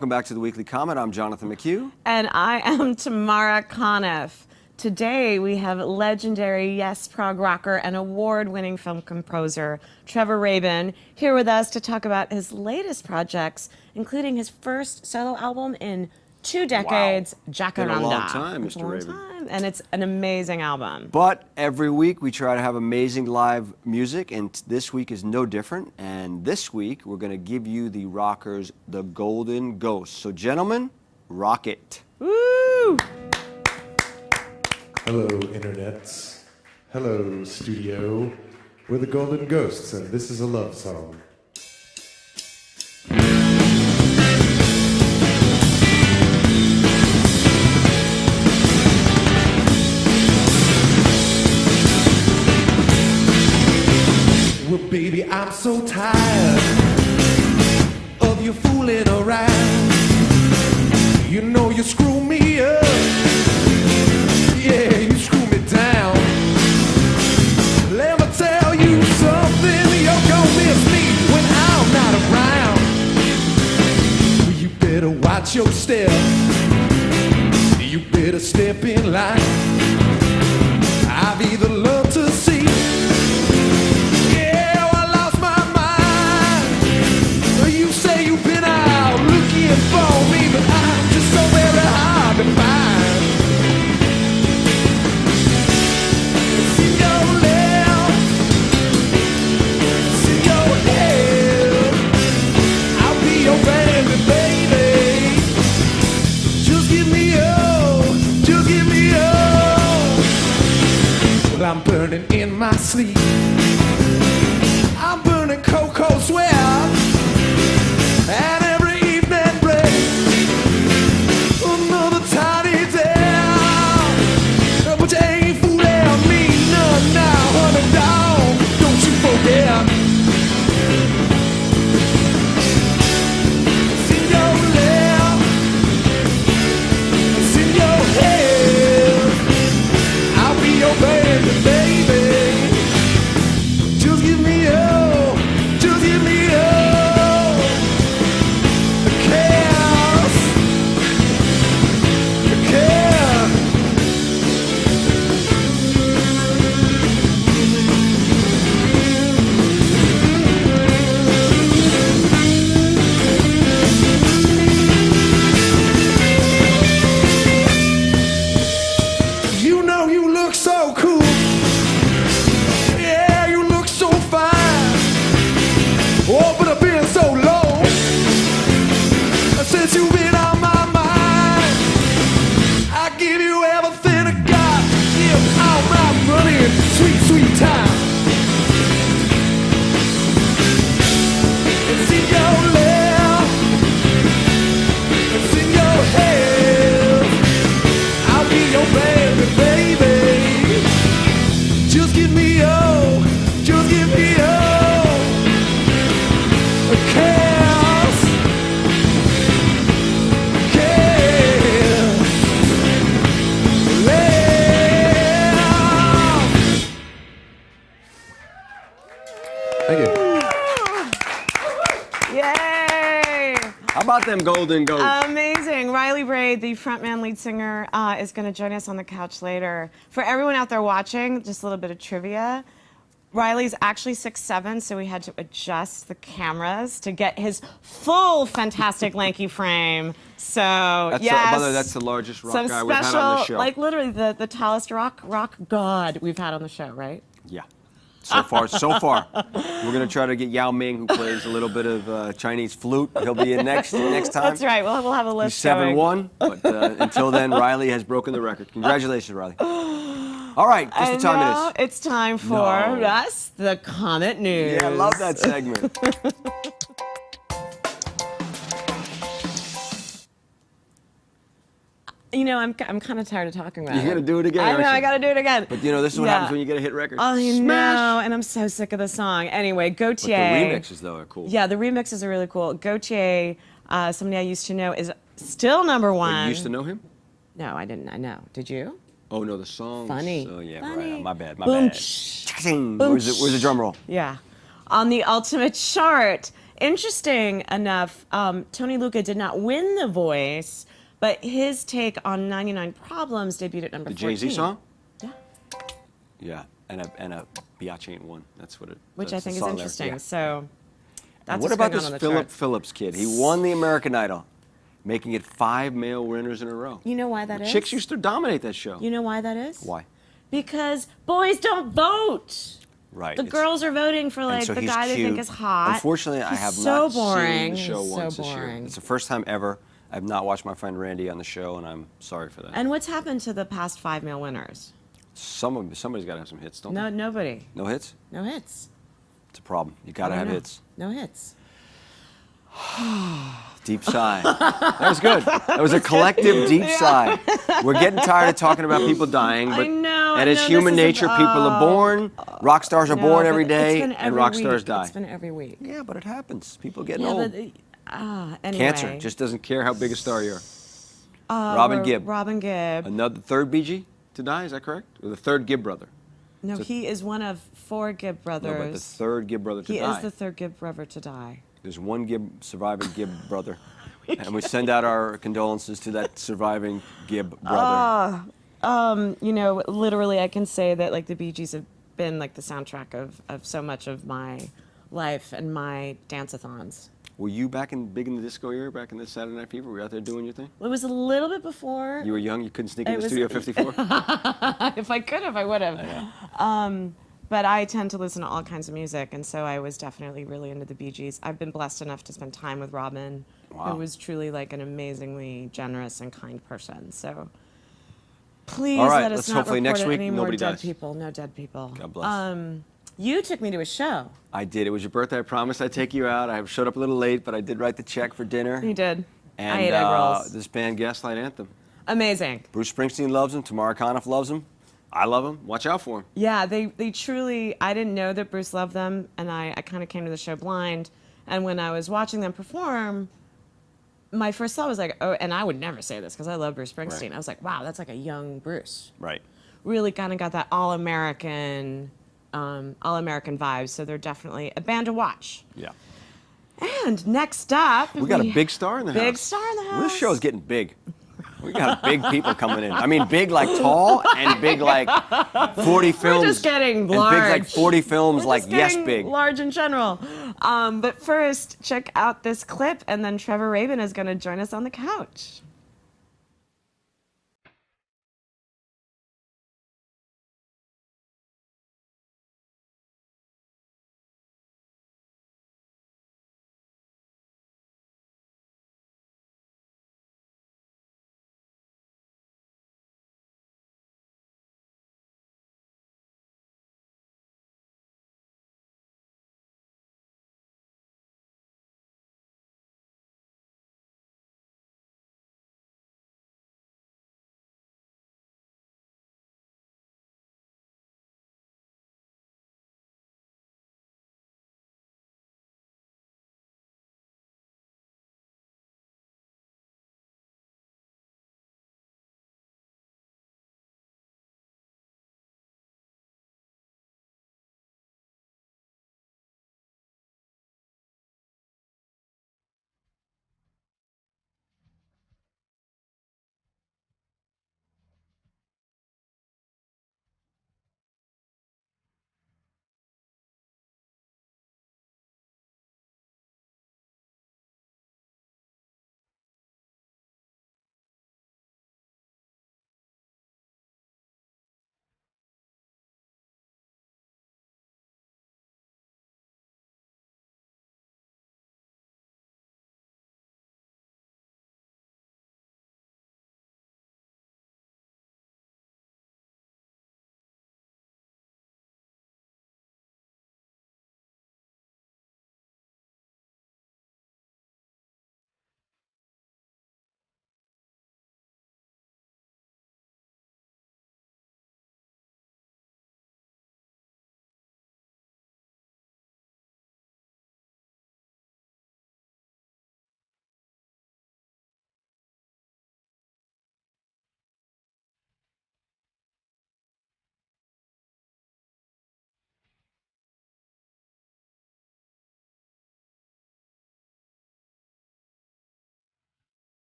welcome back to the Weekly Comet. I'm Jonathan McHugh. And I am Tamara Conniff. Today we have legendary, yes, prog rocker and award-winning film composer Trevor Rabin here with us to talk about his latest projects, including his first solo album in 2 decades, Wow. Jacaranda. Been a long time, Mr. Rabin. And it's an amazing album. But every week we try to have amazing live music, and this week is no different. And this week we're going to give you the rockers, the Golden Ghosts. So gentlemen, rock it. Woo! Hello, internets. Hello, studio. We're the Golden Ghosts, and this is a love song. Well, baby, I'm so tired of you fooling around. You know you screw me up. Yeah, you screw me down. Let me tell you something, you're gonna miss me when I'm not around. Well, you better watch your step. You better step in line. I've either loved to see. Yeah, I lost my mind. You say you've been out looking for me, but I'm just so very hard to find. I'm burning in my sleep. I'm burning cocoa sweat. And every evening break another tiny down. But you ain't fooling me none now, honey, down. Don't you forget. It's in your left, it's in your head. I'll be your baby. How about them Golden Ghosts? Amazing. Riley Braid, the frontman lead singer, is going to join us on the couch later. For everyone out there watching, just a little bit of trivia. Riley's actually 6'7", so we had to adjust the cameras to get his full fantastic lanky frame. So, yes. By the way, that's the largest rock guy we've had on the show. Like literally the tallest rock god we've had on the show, right? Yeah. So far, so far. We're going to try to get Yao Ming, who plays a little bit of Chinese flute. He'll be in next time. That's right. We'll have a list. He's 7'1", but until then, Riley has broken the record. Congratulations, Riley. All right, guess what time it is? It's time for us, the Comet News. Yeah, I love that segment. You know, I'm kind of tired of talking about it. You're going to do it again, I know, aren't you? I got to do it again. But you know, this is what happens when you get a hit record. I Smash! know, and I'm so sick of the song. Anyway, Gautier. But the remixes, though, are cool. Yeah, the remixes are really cool. Gautier, somebody I used to know, is still number one. Wait, you used to know him? No, I didn't. I know. Did you? Oh, no, the song. Funny. Oh, yeah, Funny. right. My bad, my Boom, bad. shh. Where's the drum roll? Yeah. On the ultimate chart interesting enough, Tony Lucca did not win The Voice, but his take on 99 Problems debuted at number 14. The Jay-Z song? Yeah. Yeah, and a Biatch Ain't One. That's what it. Which I that's the think is song there. interesting. Yeah. So that's And what what's about going on this on the Philip charts. Phillips kid? He won the American Idol, making it 5 male winners in a row. You know why that The is? chicks used to dominate that show. You know why that is? Why? Because boys don't vote. Right. The girls are voting for and like so the he's guy they think cute. is hot. Unfortunately, I He's have so not boring. seen the show He's once so this year. boring. It's the first time ever. I've not watched my friend Randy on the show, and I'm sorry for that. And what's happened to the past 5 male winners? Somebody's got to have some hits, don't No, they? nobody. No hits? No hits. It's a problem. You got to have No. hits. No hits. Deep sigh. That was good. That was a collective deep sigh. We're getting tired of talking about people dying, but I know, and it's human nature. People are born. Rock stars are born every day, and rock stars die. It's been every week. Yeah, but it happens. People getting Yeah, old. but anyway. Cancer just doesn't care how big a star you are. Robin Gibb. Robin Gibb. Another third BG to die. Is that correct? Or the third Gibb brother? No, he is one of 4 Gibb brothers. No, but the third Gibb brother to He die. is the third Gibb brother to die. There's one surviving Gibb brother. And we send out our condolences to that surviving Gibb brother. You know, literally, I can say that like the Bee Gees have been like the soundtrack of so much of my life and my dance-a-thons. Were you big in the disco era, back in the Saturday Night Fever? Were you out there doing your thing? It was a little bit before. You were young, you couldn't sneak It into was- Studio 54? If I could have, I would have. But I tend to listen to all kinds of music, and so I was definitely really into the Bee Gees. I've been blessed enough to spend time with Robin, Wow. who was truly like an amazingly generous and kind person. So please All right, let us let's not hopefully report next week any more nobody dead dies. people. No dead people. God bless. You took me to a show. I did. It was your birthday. I promised I'd take you out. I showed up a little late, but I did write the check for dinner. You did. And I ate egg rolls. this band, Gaslight Anthem. Amazing. Bruce Springsteen loves him. Tamara Conniff loves him. I love him. Watch out for him. Yeah, they truly, I didn't know that Bruce loved them, and I kind of came to the show blind. And when I was watching them perform, my first thought was like, oh, and I would never say this because I love Bruce Springsteen. Right. I was like, wow, that's like a young Bruce. Right. Really kind of got that all-American vibes. So they're definitely a band to watch. Yeah. And next up, We got a big star in the house. Big star in the house. This show's getting big. We got big people coming in. I mean, big like tall and big like 40 films. We're just getting and large. big like 40 films We're like just Yes getting Big. large in general. But first, check out this clip, and then Trevor Rabin is going to join us on the couch.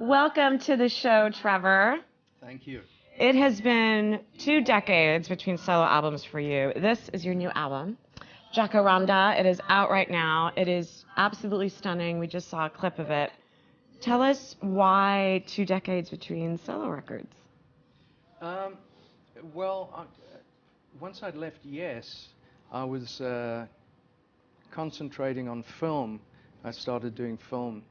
Welcome to the show, Trevor. Thank you. It has been 2 decades between solo albums for you. This is your new album, Jacaranda. It is out right now. It is absolutely stunning. We just saw a clip of it. Tell us why 2 decades between solo records. Once I'd left Yes, I was concentrating on film. I started doing film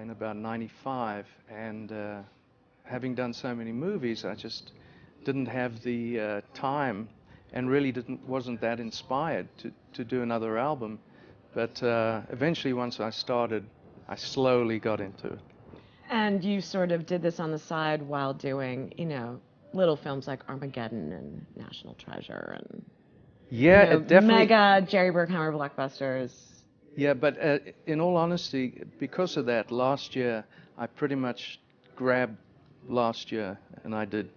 in about 95, and having done so many movies, I just didn't have the time, and really wasn't that inspired to do another album. But eventually, once I started, I slowly got into it. And you sort of did this on the side while doing, little films like Armageddon and National Treasure and It definitely mega Jerry Bruckheimer blockbusters. Yeah, but in all honesty, because of that, last year I pretty much grabbed last year, and I did,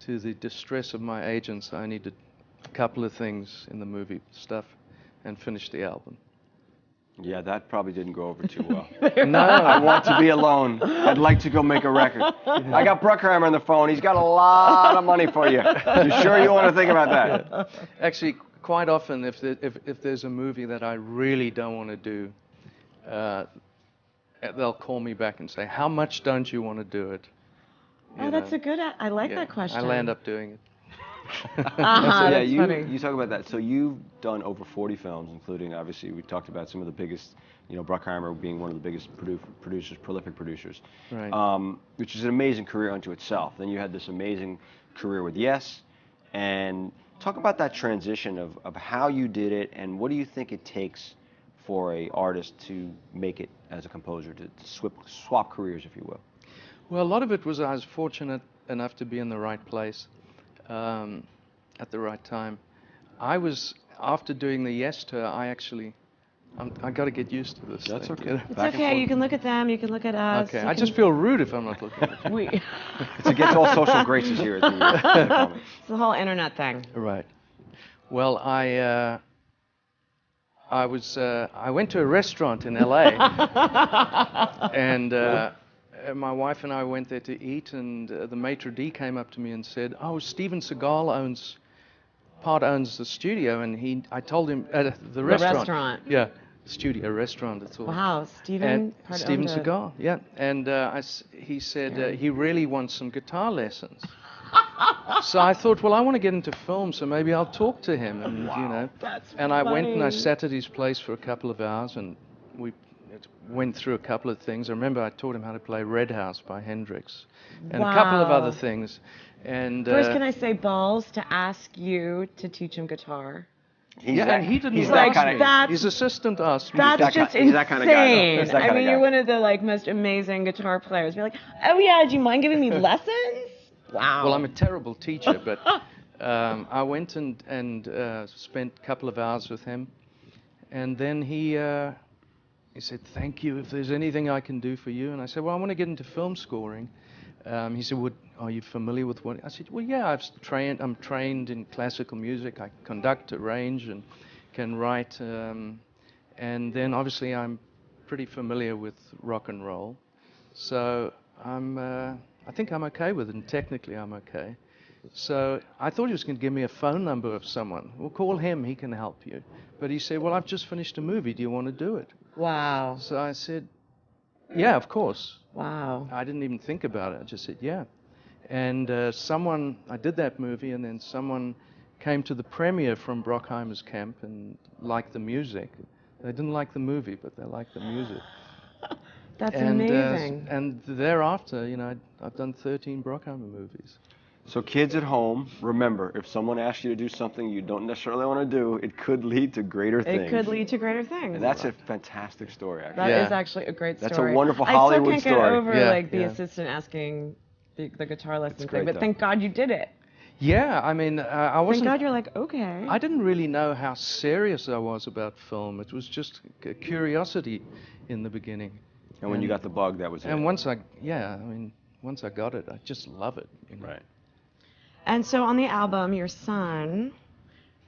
to the distress of my agents, I needed a couple of things in the movie stuff and finished the album. Yeah, that probably didn't go over too well. No, I want to be alone. I'd like to go make a record. I got Bruckheimer on the phone. He's got a lot of money for you. You sure you want to think about that? actually, quite often, if there's a movie that I really don't want to do, they'll call me back and say, "How much don't you want to do it?" That's a good. I like that question. I'll end up doing it. That's funny. You talk about that. So you've done over 40 films, including, obviously, we talked about some of the biggest, Bruckheimer being one of the biggest prolific producers, Right. Which is an amazing career unto itself. Then you had this amazing career with Yes, and talk about that transition of how you did it, and what do you think it takes for an artist to make it as a composer, to swap careers, if you will? Well, a lot of it was I was fortunate enough to be in the right place at the right time. I was, after doing the Yes tour, I got to get used to this. That's thing, okay. It's okay. You can look at them. You can look at us. Okay. I just feel rude if I'm not looking at you. It's against all social graces here at the Comet. It's the whole internet thing. Right. Well, I went to a restaurant in LA, and my wife and I went there to eat, and the maitre d' came up to me and said, "Oh, Steven Seagal owns the studio," and I told him the restaurant. Yeah, studio, restaurant. It's all. Wow, Steven Seagal. Yeah, and he said he really wants some guitar lessons. So I thought, well, I want to get into film, so maybe I'll talk to him, and That's and I went and I funny. sat at his place for a couple of hours, and we went through a couple of things. I remember I taught him how to play Red House by Hendrix, and a couple of Wow. other things. And First, can I say balls to ask you to teach him guitar? and he didn't he's ask that me. kind That's- His assistant asked me. That's just he's that kind of guy, though. insane. He's that I kind of mean, guy. you're one of the most amazing guitar players. Be like, oh yeah, do you mind giving me lessons? Wow. Well, I'm a terrible teacher, but I went and spent a couple of hours with him, and then he said, "Thank you. If there's anything I can do for you," and I said, "Well, I want to get into film scoring." He said, "Are you familiar with what?" I said, "Well, yeah, I'm trained in classical music. I conduct, arrange, and can write. And then obviously I'm pretty familiar with rock and roll, so I think I'm okay with it, and technically I'm okay." So I thought he was going to give me a phone number of someone. Well, call him, he can help you. But he said, "Well, I've just finished a movie. Do you want to do it?" Wow. So I said, "Yeah, of course." Wow. I didn't even think about it. I just said, "Yeah." And I did that movie, and then someone came to the premiere from Bruckheimer's camp and liked the music. They didn't like the movie, but they liked the music. That's And amazing. and thereafter, I've done 13 Bruckheimer movies. So kids at home, remember, if someone asks you to do something you don't necessarily want to do, it could lead to greater things. It could lead to greater things. And that's a fantastic story, actually. That is Yeah. actually a great story. That's a wonderful I Hollywood still can't story. get over Yeah, the yeah. assistant asking the guitar lesson great, thing, but though. thank God you did it. Yeah, I mean, I Thank wasn't. God you're like, okay. I didn't really know how serious I was about film. It was just a curiosity in the beginning. And when you got the bug, that was it. And once I got it, I just love it. Right. And so on the album, your son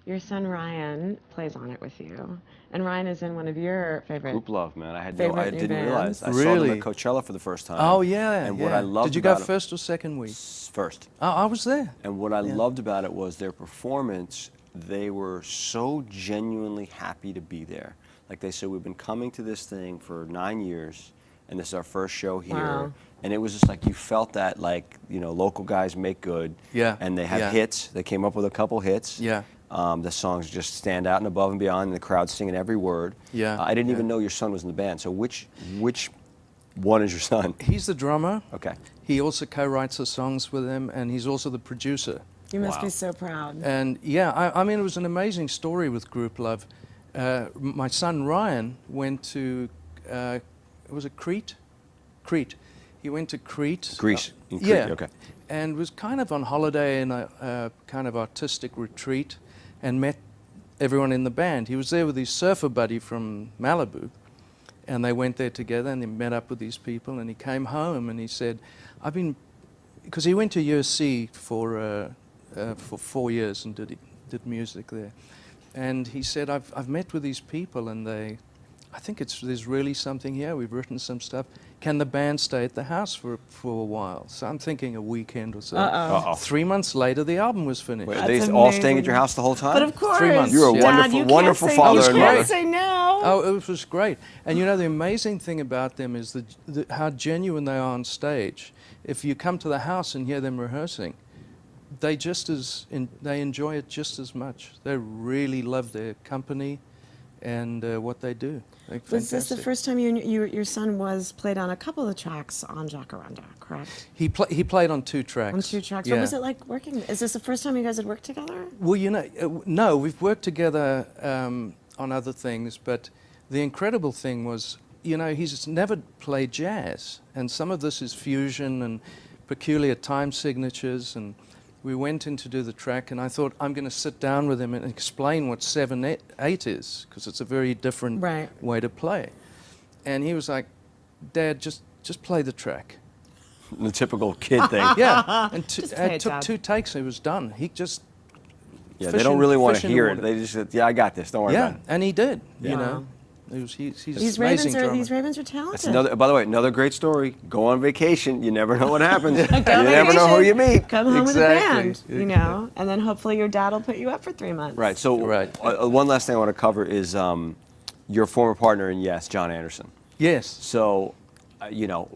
Your son Ryan plays on it with you, and Ryan is in one of your favorite. Group Love, man. I Favorite new didn't realize. bands. I saw them Really? at Coachella for the first time. Oh yeah. And yeah. what I loved Did you go about it, first or second week? first. Oh, I was there. And what I loved about it was their performance. They were so genuinely happy to be there. Like they said, we've been coming to this thing for 9 years, and this is our first show here. Wow. And it was just like you felt that, like, you know, local guys make good. Yeah. And they have Yeah. hits. They came up with a couple hits. Yeah. The songs just stand out and above and beyond, and the crowd singing every word. Yeah. I didn't Yeah. even know your son was in the band. So which one is your son? He's the drummer. Okay. He also co-writes the songs with him, and he's also the producer. You must Wow. be so proud. And yeah, I mean, it was an amazing story with Group Love. My son Ryan went to, was it Crete? Crete. He went to Crete. Greece. In Crete, Yeah. okay. And was kind of on holiday in a kind of artistic retreat, and met everyone in the band. He was there with his surfer buddy from Malibu, and they went there together, and they met up with these people, and he came home and he said, I've been, because he went to USC for 4 years and did music there. And he said, I've met with these people, and I think there's really something here. We've written some stuff. Can the band stay at the house for a while? So I'm thinking a weekend or so. Uh-oh. 3 months later, the album was finished. Wait, are That's they all staying at amazing. your house the whole time? But of course, 3 months. You're a Yeah. wonderful, Dad, you wonderful can't say, father you and can't mother. say no. Oh, it was great. And you know, the amazing thing about them is how genuine they are on stage. If you come to the house and hear them rehearsing, they enjoy it just as much. They really love their company and what they do. They're Was this the fantastic. first time your son was played on a couple of tracks on Jacaranda, correct? He played on 2 tracks. On 2 tracks. Yeah. What was it like working? Is this the first time you guys had worked together? Well, you know, no, we've worked together on other things, but the incredible thing was, you know, he's never played jazz, and some of this is fusion and peculiar time signatures, and we went in to do the track, and I thought, I'm going to sit down with him and explain what 7/8 is, because it's a very different Right. way to play. And he was like, Dad, just play the track. The typical kid thing. Yeah, and Just play it it, took Dad. 2 takes, it was done. He just Yeah, fish they don't in- really want fish to in the hear it. water. They just said, yeah, I got this. Don't worry Yeah, about it. and he did. Yeah. You Wow. know, he's These amazing drummer. Ravens are talented. That's another. By the way, another great story. Go on vacation. You never know what happens. You never know who you meet. Come home with a Exactly. band, you know, and then hopefully your dad will put you up for 3 months. Right. So Right. One last thing I want to cover is your former partner in Yes, John Anderson. Yes. So, you know,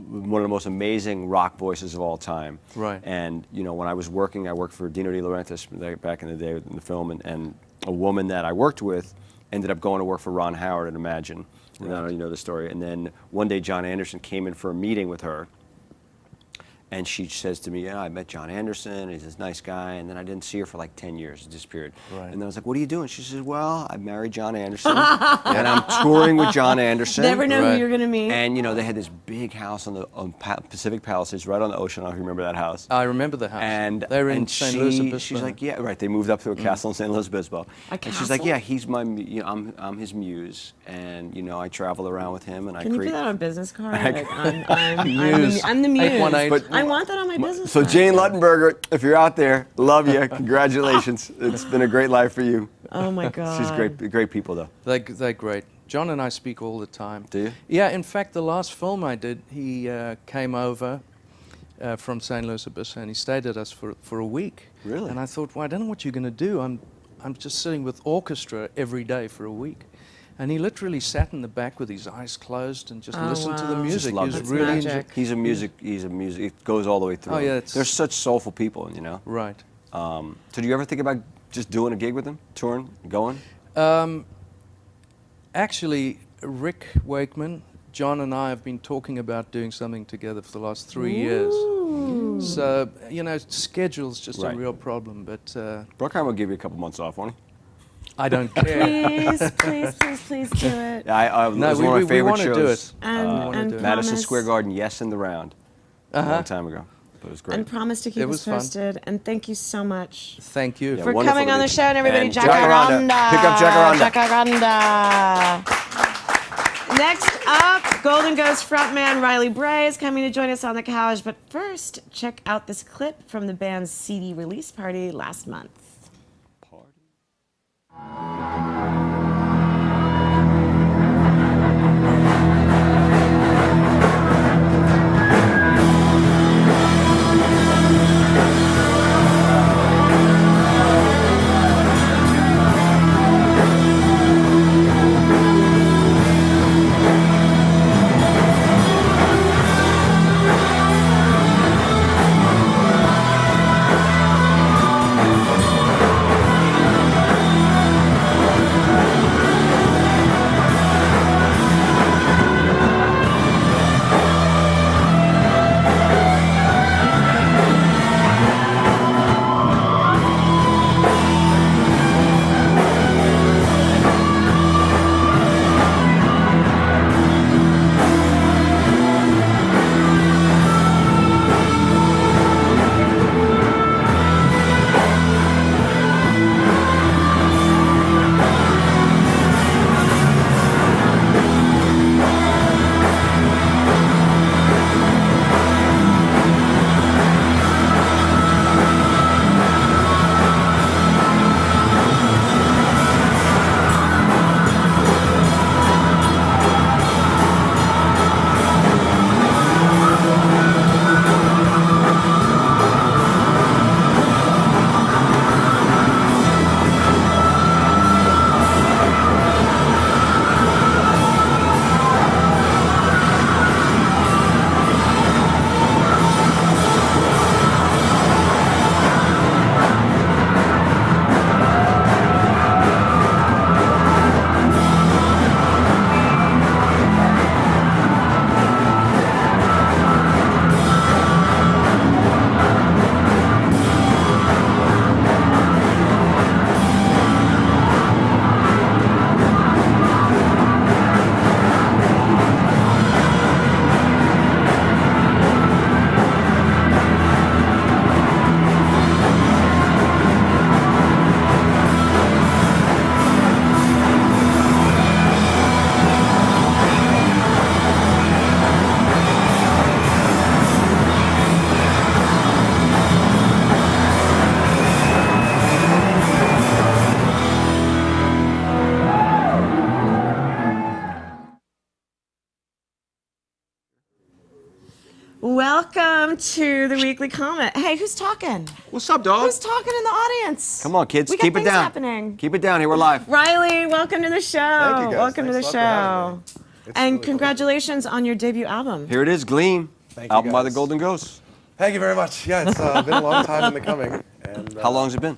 one of the most amazing rock voices of all time. Right. And you know, when I worked for Dino De Laurentiis back in the day in the film, and a woman that I worked with ended up going to work for Ron Howard at Imagine. And I don't know if you know the story. And then one day John Anderson came in for a meeting with her, and she says to me, yeah, I met John Anderson, he's this nice guy, and then I didn't see her for like 10 years, it disappeared. Right. And then I was like, what are you doing? She says, well, I married John Anderson, and I'm touring with John Anderson. Never know Right. who you're going to meet. And you know, they had this big house on Pacific Palisades, right on the ocean. I don't know if you remember that house. I remember the house. And they were in and St. Louis Obispo. she's like, yeah, right. They moved up to a castle in St. Louis Obispo. A And she's like, castle? yeah, he's my, you know, I'm his muse, and you know, I travel around with him, and I Can you create. put that on a business card? I- Like, Muse. I'm the muse. 818. But- I want that on my business So card. Jane Luttenberger, if you're out there, love you. Congratulations. It's been a great life for you. Oh my God. She's great people though. They're great. John and I speak all the time. Do you? Yeah, in fact, the last film I did, he came over from St. Louis Obispo, and he stayed at us for a week. Really? And I thought, well, I don't know what you're going to do. I'm just sitting with orchestra every day for a week. And he literally sat in the back with his eyes closed and just Oh, listened to the wow. music. loved He it. was That's really magic. He's a music. It goes all the way through. Oh, yeah, it's- They're such soulful people, you know. right. So do you ever think about just doing a gig with them, touring, going? Actually, Rick Wakeman, John and I have been talking about doing something together for the last 3 years. So, you know, schedule's just Right. a real problem, but Bruckheimer will give you a couple months off, won't he? I don't care. Please do it. Yeah, it No, was we one of my favorite want to shows. do it. And, wanna and do it. Madison promise- Square Garden, Yes in the Round. A long time ago. But it was great. And promise to keep It us was fun. posted. And thank you so much Thank you. Yeah, for wonderful coming to on the meet show. you. And everybody, And Jacaranda. Jacaranda. Pick up Jacaranda. Jacaranda. Next up, Golden Ghost frontman Riley Bray is coming to join us on the couch. But first, check out this clip from the band's CD release party last month. Party. Welcome to the Weekly Comet. Hey, who's talking? What's up, dog? Who's talking in the audience? Come on, kids. We got Keep it things down. happening. Keep it down. Here we're live. Riley, welcome to the show. Thank you, guys. Welcome to the Thanks a lot for having show. me. It's And really cool. congratulations on your debut album. Here it is, Gleam. Thank you, Album by the guys. Golden Ghosts. Thank you very much. Yeah, it's been a long time in the coming. And, How long's it been?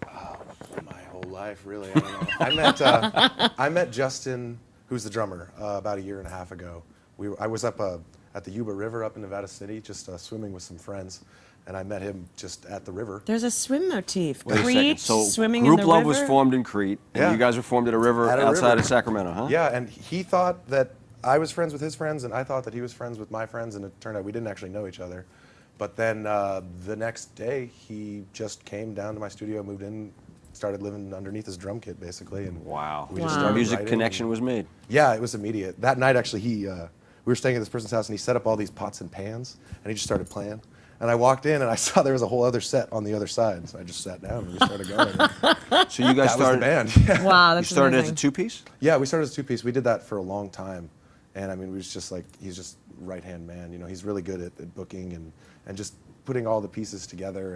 My whole life, really. I don't know. I met Justin, who's the drummer, about a year and a half ago. I was up at the Yuba River up in Nevada City, just swimming with some friends, and I met him just at the river. There's a swim motif. Wait a second. Crete, So swimming Group in the Love river. was formed in Crete, and Yeah. you guys were formed at a river At a outside river. of Sacramento, huh? Yeah, and he thought that I was friends with his friends, and I thought that he was friends with my friends, and it turned out we didn't actually know each other. But then the next day, he just came down to my studio, moved in, started living underneath his drum kit, basically. And Wow. we just Wow. started Music writing, connection and- was made. Yeah, it was immediate. That night, actually, we were staying at this person's house, and he set up all these pots and pans, and he just started playing. And I walked in, and I saw there was a whole other set on the other side, so I just sat down and we started going. So you guys That was the started. band. Yeah. Wow, You that's started as amazing. a two-piece. Yeah, we started as a two-piece. We did that for a long time, and I mean, we was just like, he's just right-hand man. You know, he's really good at booking and just putting all the pieces together.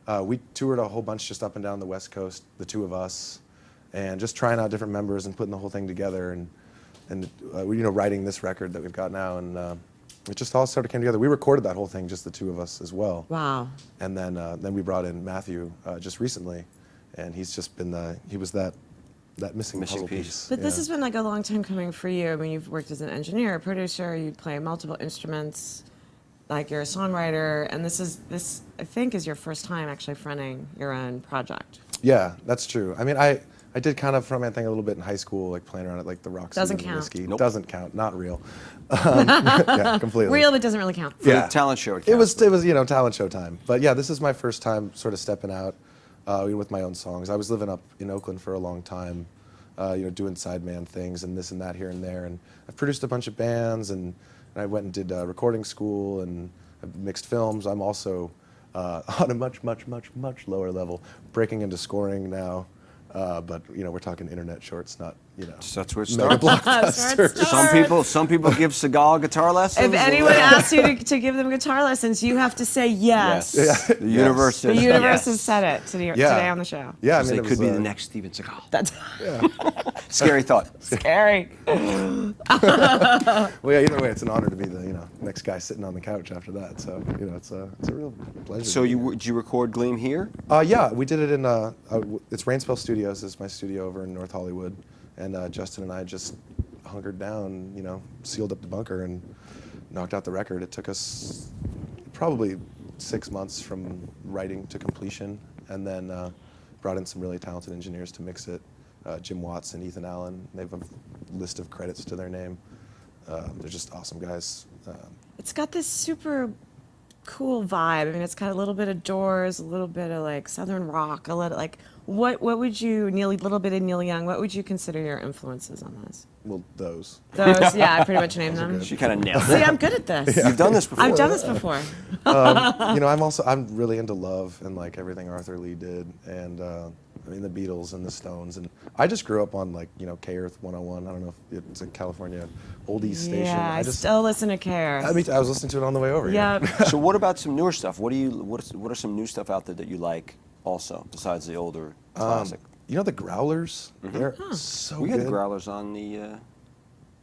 And we toured a whole bunch just up and down the West Coast, the two of us, and just trying out different members and putting the whole thing together and you know, writing this record that we've got now. And it just all sort of came together. We recorded that whole thing, just the two of us as well. Wow. And then we brought in Matthew just recently, and he's just been he was that missing puzzle piece. piece. But this Yeah. has been like a long time coming for you. I mean, you've worked as an engineer, a producer, you play multiple instruments, like you're a songwriter, and this I think is your first time actually fronting your own project. Yeah, that's true. I mean, I did kind of front man thing a little bit in high school, like playing around at like the Roxy Doesn't and count. Whiskey. Nope. Doesn't count. Not real. Yeah, completely. Real, but doesn't really count. For Yeah. the talent show. It was you know, talent show time. But yeah, this is my first time sort of stepping out with my own songs. I was living up in Oakland for a long time, you know, doing sideman things and this and that here and there. And I've produced a bunch of bands, and I went and did recording school, and I've mixed films. I'm also on a much lower level, breaking into scoring now. But we're talking internet shorts, not That's where it mega starts. blockbusters. Some people give Seagal guitar lessons. If anyone asks you to give them guitar lessons, you have to say yes. The universe says The universe yes. has said it today on the show. Yeah, I They mean, it could was, be the next Steven Seagal. That's Scary thought. scary. Well, yeah. Either way, it's an honor to be the next guy sitting on the couch after that. So it's a real pleasure. So did you record Gleam here? Yeah, we did it in it's Rainspell Studios. Is my studio over in North Hollywood, and Justin and I just hunkered down, sealed up the bunker and knocked out the record. It took us probably 6 months from writing to completion, and then brought in some really talented engineers to mix it. Jim Watts and Ethan Allen. They have a list of credits to their name. They're just awesome guys. It's got this super cool vibe. I mean, it's got a little bit of Doors, a little bit of like Southern rock, a little like what would you a little bit of Neil Young? What would you consider your influences on this? Well, those. Those, yeah, I pretty much named them. She kind of nailed See, it. I'm good at this. You've done this before. I've done this before. I'm really into Love and like everything Arthur Lee did, and the Beatles and the Stones, and I just grew up on K Earth 101. I don't know if it's a California oldies station. Yeah, I still listen to Care. I was listening to it on the way over. Yeah. So what about some newer stuff? What are some new stuff out there that you like also besides the older classic? The Growlers. They're so We good. had Growlers on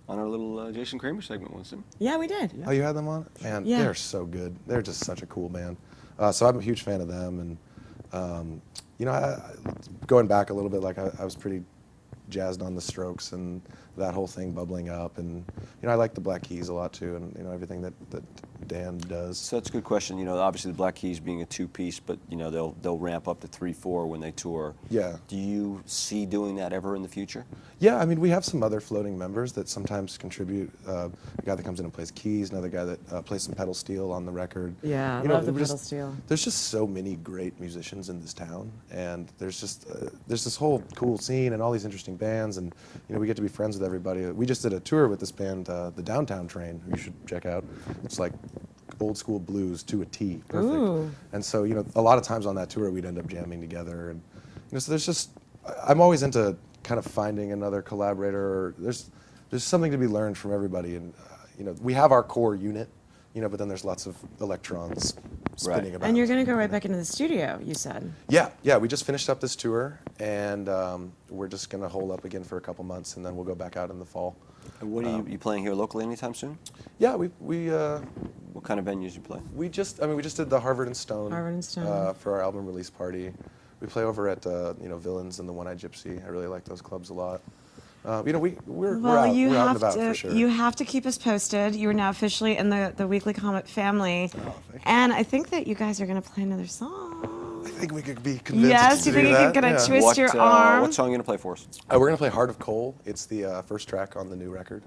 our little Jason Kramer segment once. Didn't we? Yeah, we did. Oh, you had them on? Man, Yeah. they're so good. They're just such a cool band. So I'm a huge fan of them, and going back a little bit, I was pretty jazzed on the Strokes and that whole thing bubbling up, and I like the Black Keys a lot too, and everything that Dan does. So that's a good question. Obviously the Black Keys being a two-piece, but they'll ramp up to 3-4 when they tour. Yeah. Do you see doing that ever in the future? Yeah, we have some other floating members that sometimes contribute. A guy that comes in and plays keys, another guy that plays some pedal steel on the record. Yeah, I love the pedal steel. There's just so many great musicians in this town, and there's this whole cool scene and all these interesting bands, and we get to be friends with everybody. We just did a tour with this band, the Downtown Train, who you should check out. It's like old school blues to a T, perfect. Ooh. And so a lot of times on that tour we'd end up jamming together, and so I'm always into kind of finding another collaborator. Or there's something to be learned from everybody, and we have our core unit, but then there's lots of electrons spinning about. And you're going to go right back into the studio, you said. Yeah, we just finished up this tour, and we're just going to hole up again for a couple months, and then we'll go back out in the fall. And what are you playing here locally anytime soon? Yeah, we What kind of venues you play? we just did the Harvard and Stone. Harvard and Stone. For our album release party. We play over at Villains and the One-Eyed Gypsy. I really like those clubs a lot. We're out and about for sure. You have to keep us posted. You are now officially in the Weekly Comet family. Oh, thank you. And I think that you guys are going to play another song. I think we could be convinced. Yes, to you do think you that. can kind of twist What, your arm? what song are you going to play for us? We're gonna play Heart of Coal. It's the first track on the new record,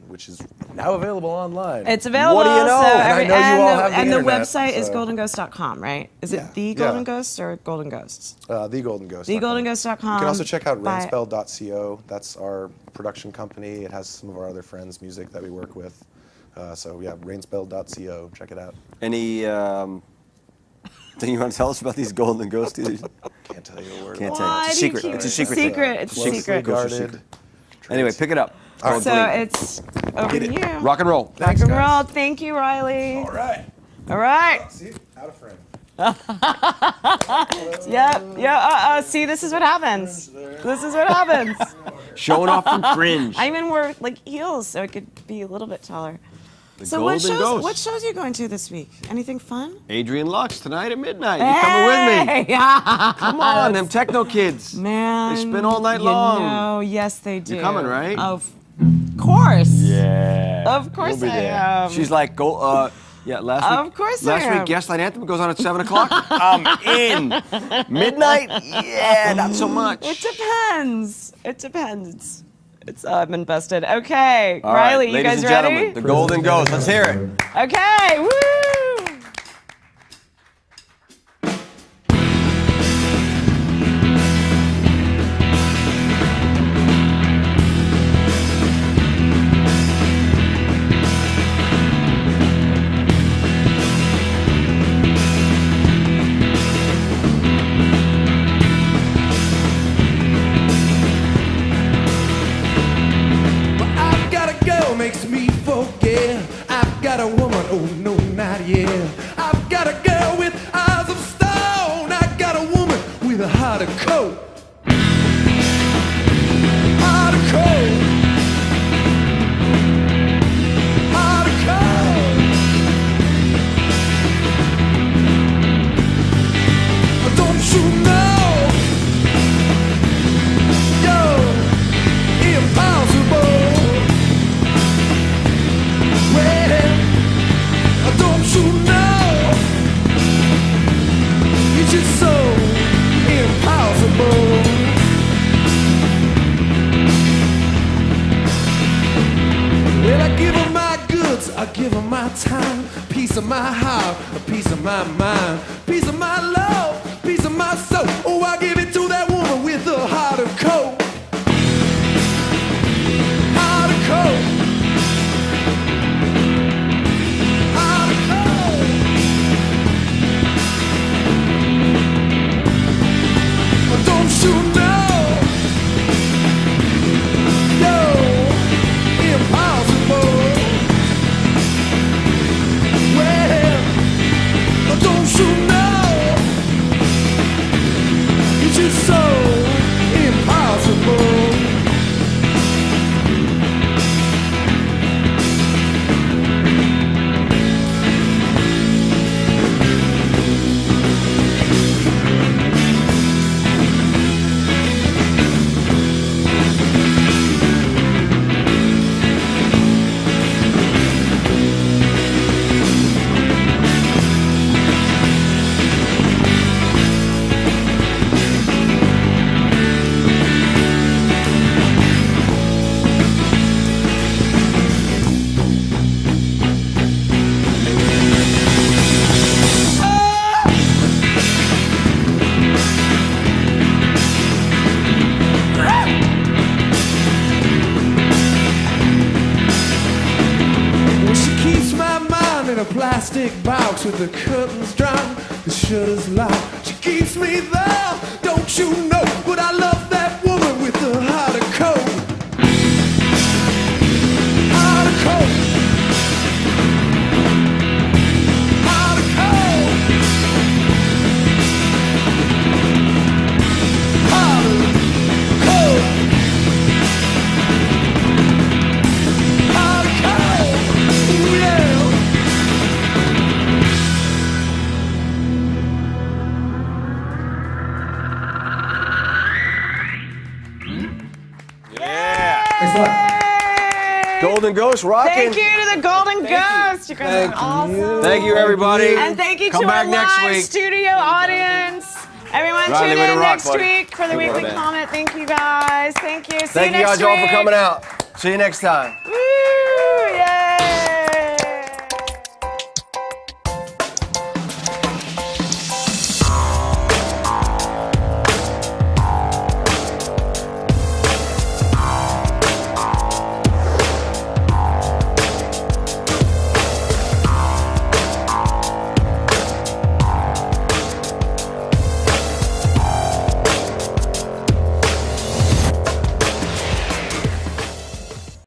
which is now available online. It's available. What do you know? So And I know you all have the and the internet, website is so- goldenghost.com, right? Is Yeah, it the yeah. Golden Ghosts or Golden Ghosts? The Golden Ghost. TheGoldenGhost.com. You can also check out by- rainspell.co. That's our production company. It has some of our other friends' music that we work with. So yeah, rainspell.co. Check it out. Any thing you want to tell us about these Golden Ghosts? Can't tell you a word. Can't about tell you. Why It's a do you secret. keep It's a it secret. secret? It's a Closely secret. guarded. Anyway, pick it up. All right. So it's over to you. Rock and roll. Rock and guys. roll. Thank you, Riley. All right. All right. See, out of frame. Yeah. See, this is what happens. This is what happens. Showing off from Fringe. I even wore like heels so it could be a little bit taller. The So Golden Ghost. what shows are you going to this week? Anything fun? Adrian Lux tonight at midnight. You coming with me? Yeah. Come on, them techno kids. Man. They spin all night long. No, yes they do. You're coming, right? Of course. Yeah. Of course We'll be I there. am. She's like, go. Yeah, last week. Of course I Last am. week, Gaslight Anthem goes on at 7 o'clock. I'm in. Midnight? Yeah, not so much. It depends. It depends. I'm invested. Okay, All right, Riley, you ladies guys and ready? gentlemen, the Golden Ghost. Let's hear it. Okay, woo! makes me forget. I've got a woman, oh no, not yet. I've got a girl with eyes of stone. I got a woman with a heart of coal. Heart of coal. Heart of coal. Don't you know you're impossible? Well, don't you know you're just so impossible? Well, I give her my goods, I give her my time, piece of my heart, a piece of my mind, piece of my love, piece of my soul. Oh, I give it to that woman with a heart of coal. Heart of coal. Heart of coal. Don't you know you're impossible? Well, don't you know you're just so impossible? Plastic box with the curtains drawn, the shutters locked. She keeps me there, don't you know? But I love that woman with the heart of coal. Heart of coal. Heart of coal. Heart of coal. Heart of coal. Ooh, yeah. Golden Ghost rocking. Thank you to the Golden Ghost. You guys are awesome. Thank you, everybody. And thank you Come to back our next live week. studio audience. Everyone Riley, tune way to in rock, next buddy. week for the Good Weekly work, man. Comet. Thank you guys. Thank you. See Thank you you next guys all week. for coming out. See you next time. Woo!